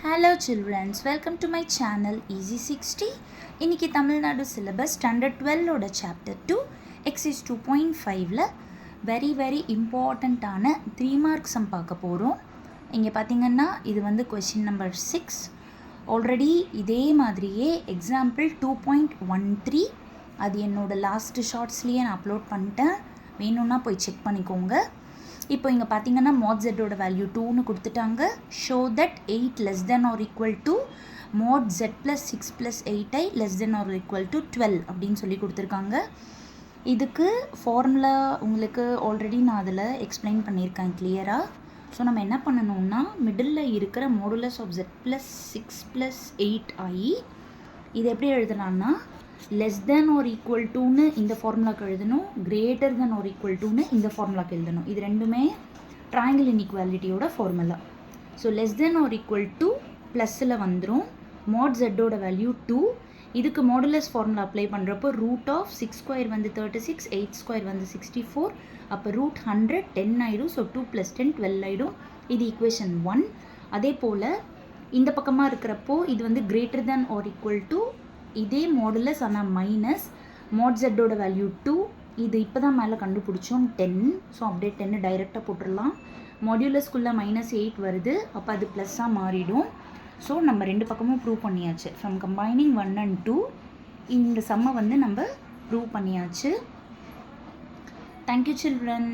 Hello children, welcome to my channel Easy 60. இன்னைக்கு Tamil Nadu syllabus standard 12ஓட chapter 2 exercise 2.5ல very இம்பார்ட்டண்ட்டான 3 மார்க் சம் பார்க்க போகிறோம். இங்கே பார்த்தீங்கன்னா இது வந்து கொஷின் நம்பர் 6. ஆல்ரெடி இதே மாதிரியே எக்ஸாம்பிள் 2.13 அது என்னோட லாஸ்ட் ஷார்ட்ஸ்லேயே நான் அப்லோட் பண்ணிட்டேன், வேணும்னா போய் செக் பண்ணிக்கோங்க. இப்போ இங்கே பார்த்தீங்கன்னா mod z-ஓட வேல்யூ 2ன்னு கொடுத்துட்டாங்க. Show that 8 less than or equal to mod z plus 6 plus 8i less than or equal to 12 அப்படின்னு சொல்லி கொடுத்துருக்காங்க. இதுக்கு ஃபார்முலா உங்களுக்கு ஆல்ரெடி நான் அதில் எக்ஸ்பிளைன் பண்ணியிருக்கேன் கிளியராக. ஸோ நம்ம என்ன பண்ணணும்னா மிடில் இருக்கிற modulus of z plus 6 plus 8i இது எப்படி எழுதலாம்னா லெஸ் தென் ஆர் ஈக்குவல் டூன்னு இந்த ஃபார்முலாக்கு எழுதணும், கிரேட்டர் தென் ஆர் ஈக்குவல் டூன்னு இந்த ஃபார்முலாக்கு எழுதணும். இது ரெண்டுமே ட்ரையாங்கிள் இன்இக்வாலிட்டியோட formula. So less than or equal to ப்ளஸில் வந்துடும், மாட் ஜெட்டோட வேல்யூ 2. இதுக்கு மாடுலஸ் ஃபார்முலா அப்ளை பண்ணுறப்போ ரூட் ஆஃப் 6 ஸ்கொயர் வந்து 36, 8 ஸ்கொயர் வந்து 64, அப்போ ரூட் 100 10 ஆகிடும். ஸோ 2 + 10 12 ஆகிடும். இது ஈக்குவேஷன் 1. அதே போல் இந்த பக்கமாக இருக்கிறப்போ இது வந்து greater than or equal to இதே மாடுலஸ் ஆனால் மைனஸ் மாட் ஜெட்டோட வேல்யூ 2. இது இப்போ தான் மேலே கண்டுபிடிச்சோம் 10. ஸோ அப்படியே 10 டைரெக்டாக போட்டுடலாம். மாடுலஸ்குள்ளே -8 வருது, அப்போ அது ப்ளஸ்ஸாக மாறிடும். ஸோ நம்ம ரெண்டு பக்கமும் ப்ரூவ் பண்ணியாச்சு. ஃப்ரம் கம்பைனிங் 1 and 2 இந்த சம்மை வந்து நம்ம ப்ரூவ் பண்ணியாச்சு. Thank you children.